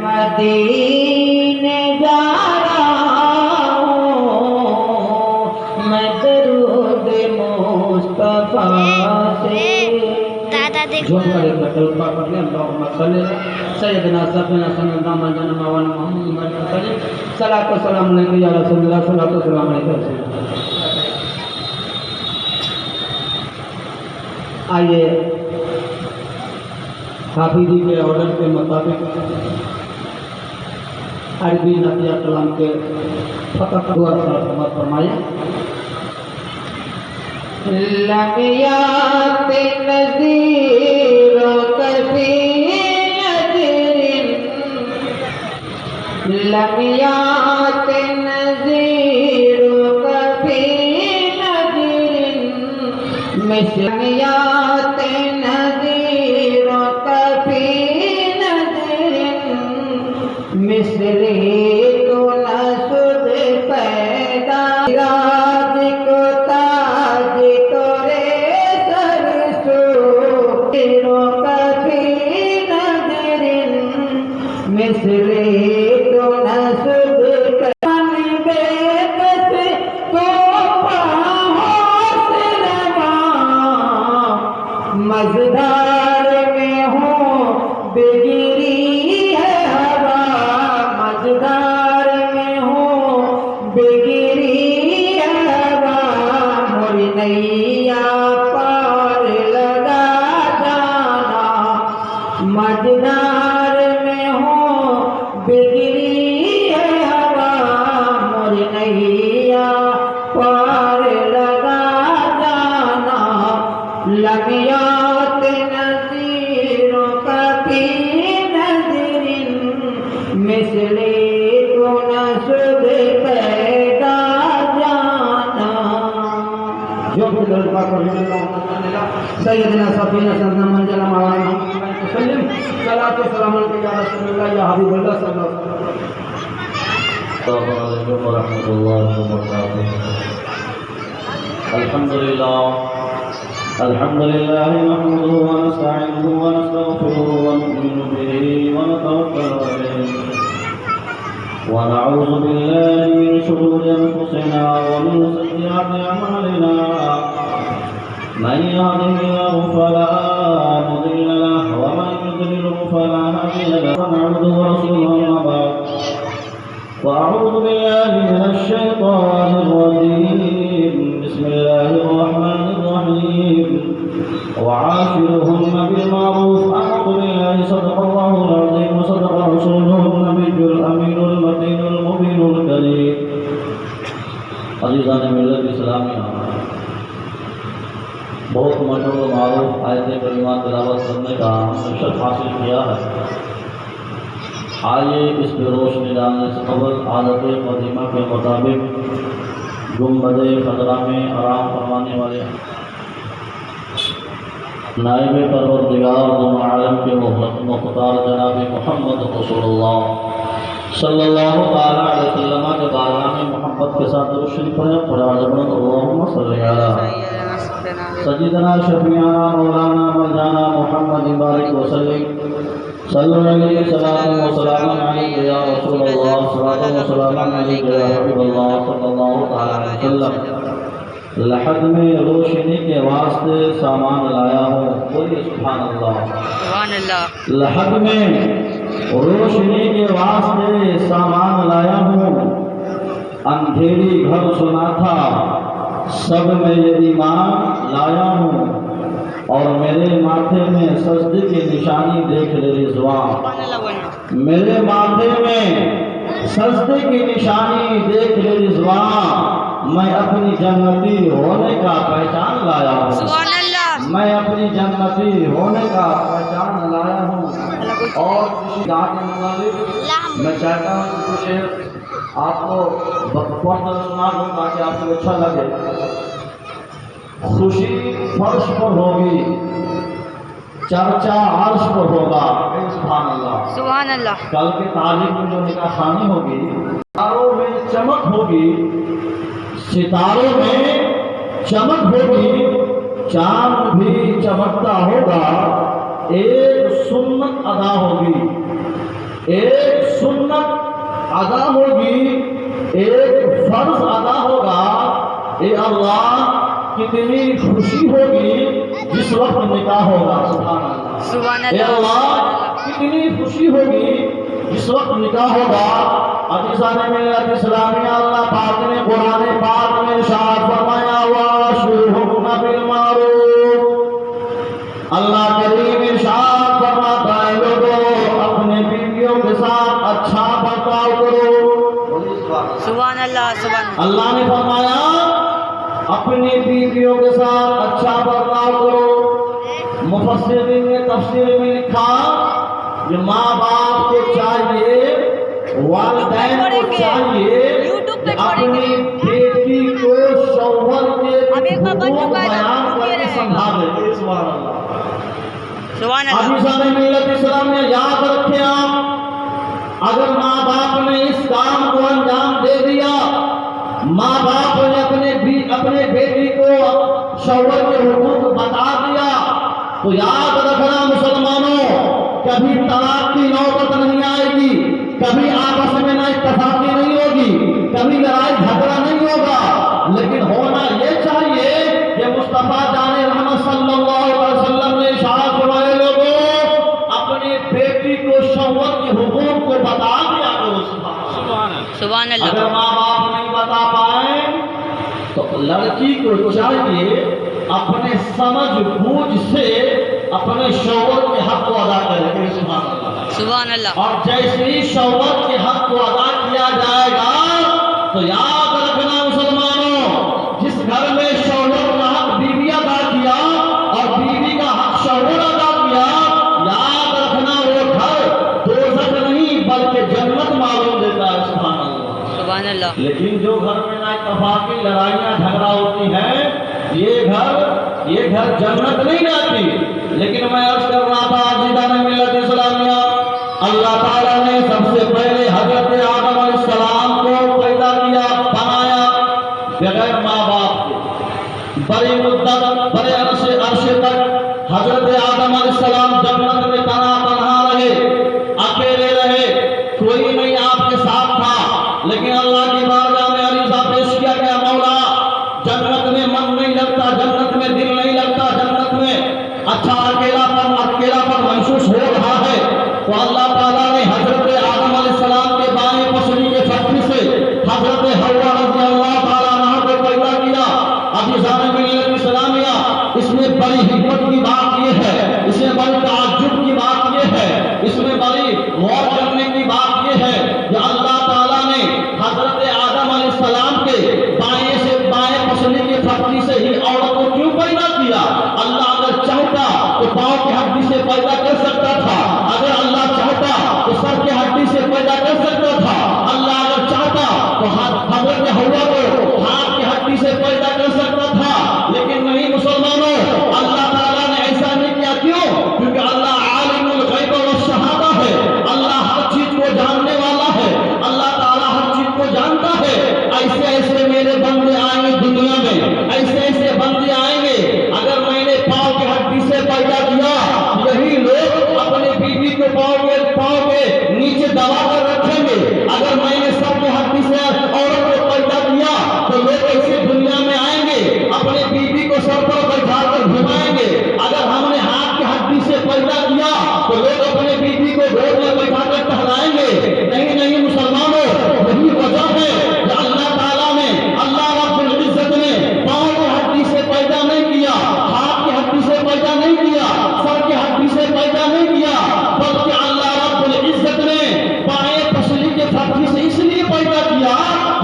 مدینے جا رہا ہوں میں درود مصطفیٰ سے جو کرے کلمہ پڑھ لیں اللہم صلی سیدنا سیدنا سیدنا مولانا مولانا محمد صلاۃ و سلام علیکم یا رسول اللہ صلاۃ و سلام علیکم. آئیے حافظی کے آرڈر کے مطابق عربی نعتیہ کلام کے فقط دعا سماعت فرمائیں. لم یات نذیر کفی نذیر لم یات نذیر کفی نذیر مثل یات نذیر کفی نذیر مثلی تو نسد پیدا راج کو تاج تورے سرسو تیرو کفی نذیر مثلی تو نسد من بے بس تو مزدار میں ہوں بگری ہے ہوا مزدار میں ہوں بگری ہے ہوا موری نیا پار لگا جانا مزدار میں ہوں بگری ہے ہوا موری نیا پار لگا جانا. لم یات نذیر کفی نذیر مثلی تو نسد پیدا جانا. جو بھی لڑکا کو سیدنا سفینہ سیدنا منزل مولانا محمد وسلم صلاۃ و سلام علیکم یا رسول اللہ یا حبیب اللہ صلی اللہ علیہ وسلم. السلام علیکم ورحمۃ اللہ وبرکاتہ. الحمد لله نحمده ونستعينه ونستغفره ونؤمن به ونتوكل عليه ونعوذ بالله من شرور انفسنا ومن سيئات اعمالنا من يهده الله فلا مضل له ومن يضلل فلا هادي له ونعوذ ورسوله اما بعد وأعوذ بالله من الشيطان الرجيم بسم الله الرحمن الرحيم وعاشرهن بالمعروف. أعوذ بالله صدق الله العظيم وصدق رسوله النبي الأمين المتين المبين الكريم. عزیزان ملت اسلامیہ، بہت مشہور و معروف آیت کریمہ تلاوت کرنے کا نشر حاصل کیا ہے. آئیے اس پہ روشنی ڈالنے سے قبل عادت قدیمہ کے مطابق گنبد خضرا میں آرام فرمانے والے نائب پروردگار دونوں عالم کے مختار جناب محمد رسول اللہ صلی اللہ تعالیٰ علیہ وسلم کے بارگاہ میں محبت کے ساتھ درود شریف پڑھیں. اللہم صلی علی سیدنا شفیعنا مولانا مولانا محمد بارک وسلم صلو علیہ السلام و سلام علیہ یا رسول اللہ صلاۃ و سلام علیہ یا حبیب اللہ صلی اللہ تعالیٰ علیہ وسلم. لحد میں روشنی کے واسطے سامان لایا ہوں. بولیے سبحان اللہ. لحد میں روشنی کے واسطے سامان لایا ہوں. اندھیری گھر سنا تھا سب میں یہ ایمان لایا ہوں. اور میرے ماتھے میں سجدے کی نشانی دیکھ لے رضوان. میرے ماتھے میں سجدے کی نشانی دیکھ لے رضوان. میں اپنی جنتی ہونے کا پہچان لایا ہوں. میں اپنی جنتی ہونے کا پہچان لایا ہوں. اور کسی دعا کے مطابق میں چاہتا ہوں کہ کچھ آپ کو پڑھ کر سنا دوں تاکہ آپ کو اچھا لگے. خوشی فرش پر ہوگی چرچا عرش پر ہوگا. سبحان اللہ سبحان اللہ. کل کے تاریخ میں جو نکاح خوانی ہوگی ستاروں میں چمک ہوگی. ستاروں میں چمک ہوگی. چاند بھی چمکتا ہوگا. ایک سنت ادا ہوگی. ایک سنت ادا ہوگی، ایک فرض ادا ہوگا. اے اللہ کتنی خوشی ہوگی جس وقت نکاح ہوگا. سبحان اللہ. اے اللہ کتنی خوشی ہوگی جس وقت نکاح ہوگا. عزیزان ملت اسلامیہ، اللہ پاک نے قرآن پاک میں ارشاد فرمایا وَعَاشِرْهُنَّ بِالْمَعْرُوفِ. اللہ کریم ارشاد فرماتا ہے لوگوں اپنے بیویوں کے ساتھ اچھا برتاؤ کرو. سبحان اللہ. سبحان اللہ. اللہ نے فرمایا اپنی بیویوں کے ساتھ اچھا برتاؤ کرو. مفسرین نے تفسیر میں لکھا کہ ماں باپ کو چاہیے، والدین کو چاہیے اپنی بیٹی کو شوہر کے حقوق بیان کر کے سمجھا سبحان اللہ. عزیزان ملت اسلام میں یاد رکھیں آپ، اگر ماں باپ نے اس کام کو انجام دے دیا، ماں باپ نے اپنے بیٹی کو شوہر کے حقوق بتا دیا، تو یاد رکھنا مسلمانوں کبھی طلاق کی نوبت نہیں آئے گی، کبھی آپس میں نہ اتفاقی نہیں ہوگی، کبھی لڑائی جھگڑا نہیں ہوگا. لیکن ہونا یہ چاہیے کہ مصطفیٰ جان رحمت صلی اللہ علیہ وسلم نے ارشاد فرمایا لوگوں اپنی بیٹی کو شوہر کے حقوق کو بتا دیا کرو. سبحان اللہ. اگر ماں باپ نہیں بتا پائیں تو لڑکی کو چاہیے اپنے سمجھ بوجھ سے اپنے شوہر کے حق کو ادا کرے. سبحان اللہ. اور جیسے ہی شوہر کے حق کو ادا کیا جائے گا تو یاد رکھنا مسلمانوں، جس گھر میں شوہر کا حق بیوی ادا کیا اور بیوی کا حق شوہر ادا کیا، یاد رکھنا وہ گھر دوزخ نہیں بلکہ جنت معلوم دیتا ہے. سبحان اللہ. سبحان اللہ. لیکن جو گھر میں نہ اتفاقی لڑائیاں جھگڑا ہوتی ہیں یہ گھر جنت نہیں جاتی. لیکن میں عرض کر رہا تھا عزیزان ملت اسلامیہ، اللہ تعالیٰ نے سب سے پہلے حضرت آدم علیہ السلام کو پیدا کیا، بنایا بغیر ماں باپ کے. بڑی مدت بڑے عرصے تک حضرت آدم علیہ السلام جنت میں تنہا رہے، اکیلے رہے، کوئی نہیں آپ کے ساتھ تھا. لیکن اللہ کی بارگاہ میں عریضہ پیش کیا گیا مولا جنت میں من نہیں لگتا، جنت میں دل نہیں لگتا، جنت میں اچھا اکیلا پر محسوس ہو رہا ہے. تو اللہ تعالیٰ نے حضرت آدم علیہ السلام کے بائیں پسلی کے پھٹی سے حضرت حوا رضی اللہ تعالیٰ عنہ کو پیدا کیا. عزیزان ملت اسلامیہ، اس میں بڑی حکمت کی بات یہ ہے، اس میں بڑی تعجب کی بات یہ ہے، اس میں بڑی غور کرنے کی بات یہ ہے کہ اللہ تعالیٰ نے حضرت آدم علیہ السلام کے بائیں پسلی کے پھٹی سے ہی عورت کو کیوں پیدا کیا؟ اللہ اگر چاہتا تو پاؤں کی ہڈی سے پیدا کر سکتا تھا، اگر اللہ چاہتا تو سر کی ہڈی سے پیدا کر سکتا تھا، اللہ اگر چاہتا تو حضرت حوا کو ہاتھ کی ہڈی سے پیدا کر سکتا تھا. لیکن نہیں مسلمانوں، اللہ تعالیٰ نے ایسا نہیں کیا. کیوں؟ کیونکہ اللہ عالم الغیب والشہادہ ہے، اللہ ہر چیز کو جاننے والا ہے، اللہ تعالیٰ ہر چیز کو جانتا ہے. ایسے میرے بندے آئیں گے دنیا میں، ایسے بندے آئیں گے. اگر میں نے پاؤں کی ہڈی سے پیدا کیا، یہی لوگ اپنے بیوی کو پاؤں کے نیچے دبا کر رکھیں گے. اگر میں نے سر کی ہڈی سے عورت کو پیدا کیا تو لوگ ایسے دنیا میں آئیں گے اپنے بیوی کو سر پر بیٹھا کر گھمائیں گے. اگر ہم نے ہاتھ کی ہڈی سے پیدا کیا تو لوگ اپنے بیوی کو گود میں بیٹھا کر ٹہلائیں گے. نہیں مسلمانوں، یہی وجہ ہے کہ اللہ تعالیٰ نے، اللہ رب العزت نے پاؤں کی ہڈی سے پیدا نہیں کیا، ہاتھ کی ہڈی سے پیدا نہیں کیا، سر کی ہڈی سے پیدا نہیں کیا، بلکہ اللہ رب العزت نے بائیں پسلی کے پھٹی سے اس لیے پیدا کیا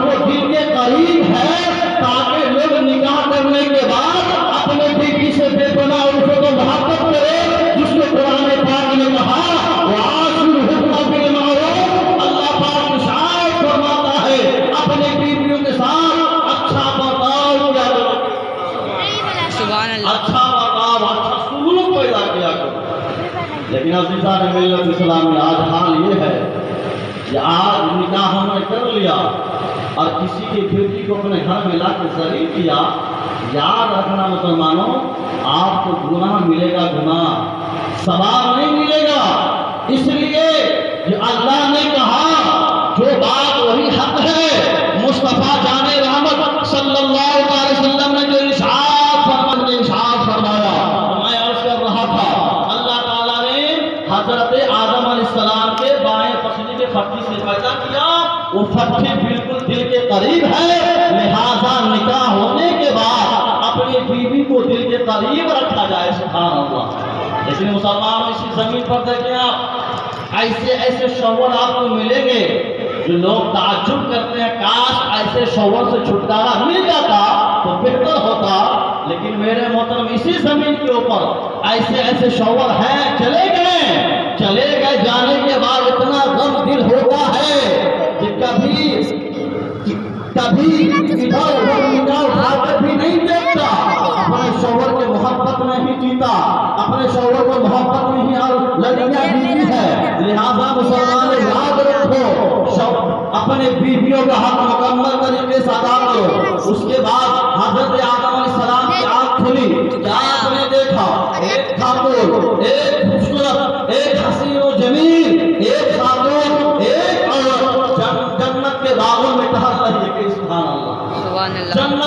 وہ دل کے قریب ہے تاکہ لوگ نکاح کرنے کے بعد اپنے بیوی سے بے پناہ الفت و محبت کرے، جس کو قرآن پاک نے کہا وَعَاشِرْهُنَّ بِالْمَعْرُوفِ. اللہ پاک ارشاد فرماتا ہے اپنے بیویوں کے ساتھ اچھا برتاؤ کیا کرو. سبحان اللہ. اچھا برتاؤ، اچھا سلوک پیدا کیا کرو. لیکن عزیزان ملت اسلام میں آج حال یہ ہے کہ آج نکاح ہم نے کر لیا اور کسی کی بیٹی کو اپنے گھر میں لا کے ذلیل کیا. یاد رکھنا مسلمانوں، آپ کو گناہ ملے گا، گناہ ثواب نہیں ملے گا. اس لیے کہ اللہ نے کہا جو بات وہی حق ہے، مصطفیٰ جان رحمت صلی اللہ علیہ وسلم نے جو ارشاد فرمایا، میں عرض کر رہا تھا اللہ تعالیٰ نے حضرت آدم علیہ السلام کے بائیں پسلی کے پھٹی سے پیدا کیا، وہ پھٹی بالکل دل کے قریب ہے، لہذا نکاح ہونے کے بعد اپنی بیوی کو دل کے قریب رکھا جائے، سبحان اللہ۔ لیکن مسلمان اسی زمین پر دیکھیں آپ، ایسے ایسے شوہر آپ کو ملیں گے جو لوگ تعجب کرتے ہیں، کاش ایسے شوہر سے چھٹکارا مل جاتا تو بہتر ہوتا، لیکن میرے محترم اسی زمین کے اوپر ایسے ایسے شوہر ہیں، چلے گئے جانے کے بعد اتنا غم دل ہوتا ہے کہ کبھی ادھر اٹھا کر بھی نہیں دیکھتا، اپنے شوہر کے محبت میں ہی جیتا، اپنے شوہر کو محبت میں ہی لڑکیاں جیتی ہے۔ لہذا مسلمان یاد رکھو، اپنے بیویوں کا حق مکمل طریقے سے ادا کرو۔ اس کے بعد حضرت آدم علیہ السلام کی آنکھ کھلی، کیا آپ نے دیکھا؟ ایک خاتون، ایک خوبصورت، ایک حسین و جمیل، ایک خاتون، ایک عورت جنت کے باغوں میں ٹہل رہی ہے، کہ سبحان اللہ، سبحان اللہ۔ جنت